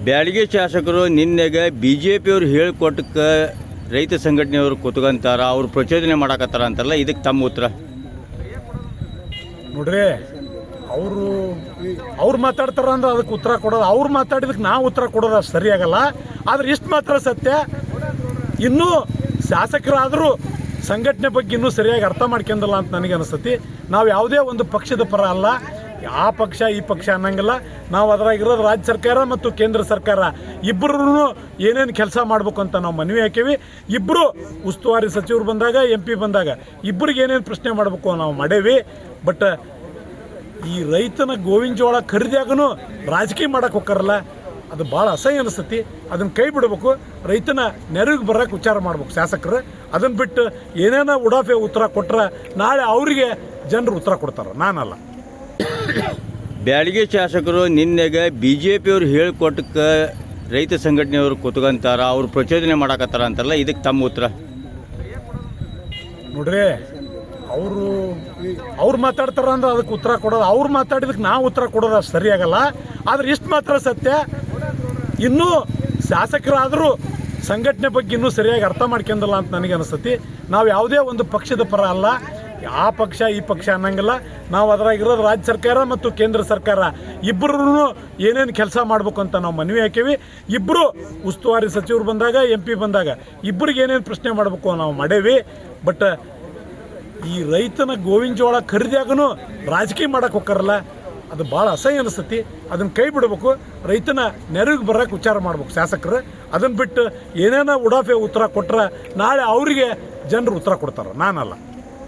ಬ್ಯಾಡಗಿ ಶಾಸಕರು ನಿನ್ನೆಗೆ ಬಿಜೆಪಿಯವರು ಹೇಳಿಕೊಟ್ಟಕ್ಕೆ ರೈತ ಸಂಘಟನೆಯವರು ಕೂತ್ಕೊಂತಾರ, ಅವ್ರು ಪ್ರಚೋದನೆ ಮಾಡಕತ್ತಾರ ಅಂತಾರಲ್ಲ, ಇದಕ್ಕೆ ತಮ್ಮ ಉತ್ತರ ನೋಡ್ರಿ. ಅವ್ರು ಮಾತಾಡ್ತಾರ ಅಂದ್ರೆ ಅದಕ್ಕೆ ಉತ್ತರ ಕೊಡೋದು, ಅವ್ರು ಮಾತಾಡಿದಕ್ಕೆ ನಾವು ಉತ್ತರ ಕೊಡೋದು ಅಷ್ಟು ಸರಿಯಾಗಲ್ಲ. ಆದರೆ ಇಷ್ಟು ಮಾತ್ರ ಸತ್ಯ, ಇನ್ನೂ ಶಾಸಕರಾದರೂ ಸಂಘಟನೆ ಬಗ್ಗೆ ಇನ್ನೂ ಸರಿಯಾಗಿ ಅರ್ಥ ಮಾಡ್ಕೊಂಡಿಲ್ಲ ಅಂತ ನನಗೆ ಅನಿಸ್ತತಿ. ನಾವು ಯಾವುದೇ ಒಂದು ಪಕ್ಷದ ಪರ ಅಲ್ಲ, ಆ ಪಕ್ಷ ಈ ಪಕ್ಷ ಅನ್ನಂಗಿಲ್ಲ. ನಾವು ಅದ್ರಾಗಿರೋದು ರಾಜ್ಯ ಸರ್ಕಾರ ಮತ್ತು ಕೇಂದ್ರ ಸರ್ಕಾರ ಇಬ್ಬರೂ ಏನೇನು ಕೆಲಸ ಮಾಡ್ಬೇಕು ಅಂತ ನಾವು ಮನವಿ ಹಾಕೀವಿ. ಇಬ್ಬರು ಉಸ್ತುವಾರಿ ಸಚಿವರು ಬಂದಾಗ, MP ಬಂದಾಗ ಇಬ್ಬರಿಗೆ ಏನೇನು ಪ್ರಶ್ನೆ ಮಾಡಬೇಕು ನಾವು ಮಾಡೇವಿ. ಬಟ್ ಈ ರೈತನ ಗೋವಿನ ಜೋಳ ಖರೀದಿಯಾಗೂ ರಾಜಕೀಯ ಮಾಡಕ್ಕೆ ಹೋಗ್ತಾರಲ್ಲ, ಅದು ಭಾಳ ಅಸಹ್ಯ ಅನಿಸ್ತತಿ. ಅದನ್ನು ಕೈ ಬಿಡಬೇಕು, ರೈತನ ನೆರವಿಗೆ ಬರೋಕ್ಕೆ ವಿಚಾರ ಮಾಡ್ಬೇಕು ಶಾಸಕರು. ಅದನ್ನು ಬಿಟ್ಟು ಏನೇನೋ ಉಡಾಫೆ ಉತ್ತರ ಕೊಟ್ಟರೆ ನಾಳೆ ಅವರಿಗೆ ಜನರು ಉತ್ತರ ಕೊಡ್ತಾರೆ, ನಾನಲ್ಲ. ಬ್ಯಾಡಗಿ ಶಾಸಕರು ನಿನ್ನೆಗೆ ಬಿಜೆಪಿಯವರು ಹೇಳಿಕೊಟ್ಟಕ್ಕೆ ರೈತ ಸಂಘಟನೆಯವರು ಕೂತ್ಕೊಂತಾರ, ಅವ್ರು ಪ್ರಚೋದನೆ ಮಾಡಕತ್ತಾರ ಅಂತಾರಲ್ಲ, ಇದಕ್ಕೆ ತಮ್ಮ ಉತ್ತರ ನೋಡ್ರಿ. ಅವ್ರು ಮಾತಾಡ್ತಾರ ಅಂದ್ರೆ ಅದಕ್ಕೆ ಉತ್ತರ ಕೊಡೋದು, ಅವ್ರು ಮಾತಾಡಿದಕ್ಕೆ ನಾವು ಉತ್ತರ ಕೊಡೋದು ಅಷ್ಟು ಸರಿಯಾಗಲ್ಲ. ಆದರೆ ಇಷ್ಟು ಮಾತ್ರ ಸತ್ಯ, ಇನ್ನೂ ಶಾಸಕರಾದರೂ ಸಂಘಟನೆ ಬಗ್ಗೆ ಇನ್ನೂ ಸರಿಯಾಗಿ ಅರ್ಥ ಮಾಡ್ಕೊಂಡಿಲ್ಲ ಅಂತ ನನಗೆ ಅನಿಸ್ತತಿ. ನಾವು ಯಾವುದೇ ಒಂದು ಪಕ್ಷದ ಪರ ಅಲ್ಲ, ಆ ಪಕ್ಷ ಈ ಪಕ್ಷ ಅನ್ನಂಗಿಲ್ಲ. ನಾವು ಅದ್ರಾಗಿರೋದು ರಾಜ್ಯ ಸರ್ಕಾರ ಮತ್ತು ಕೇಂದ್ರ ಸರ್ಕಾರ ಇಬ್ಬರೂ ಏನೇನು ಕೆಲಸ ಮಾಡ್ಬೇಕು ಅಂತ ನಾವು ಮನವಿ ಹಾಕೀವಿ. ಇಬ್ಬರು ಉಸ್ತುವಾರಿ ಸಚಿವರು ಬಂದಾಗ, MP ಬಂದಾಗ ಇಬ್ಬರಿಗೆ ಏನೇನು ಪ್ರಶ್ನೆ ಮಾಡಬೇಕು ನಾವು ಮಾಡೇವಿ. ಬಟ್ ಈ ರೈತನ ಗೋವಿನ ಜೋಳ ಖರೀದಿಯಾಗೂ ರಾಜಕೀಯ ಮಾಡಕ್ಕೆ ಹೋಗ್ತಾರಲ್ಲ, ಅದು ಭಾಳ ಅಸಹ್ಯ ಅನಿಸ್ತತಿ. ಅದನ್ನು ಕೈ ಬಿಡಬೇಕು, ರೈತನ ನೆರವಿಗೆ ಬರೋಕ್ಕೆ ವಿಚಾರ ಮಾಡ್ಬೇಕು ಶಾಸಕರು. ಅದನ್ನು ಬಿಟ್ಟು ಏನೇನೋ ಉಡಾಫೆ ಉತ್ತರ ಕೊಟ್ಟರೆ ನಾಳೆ ಅವರಿಗೆ ಜನರು ಉತ್ತರ ಕೊಡ್ತಾರೆ, ನಾನಲ್ಲ.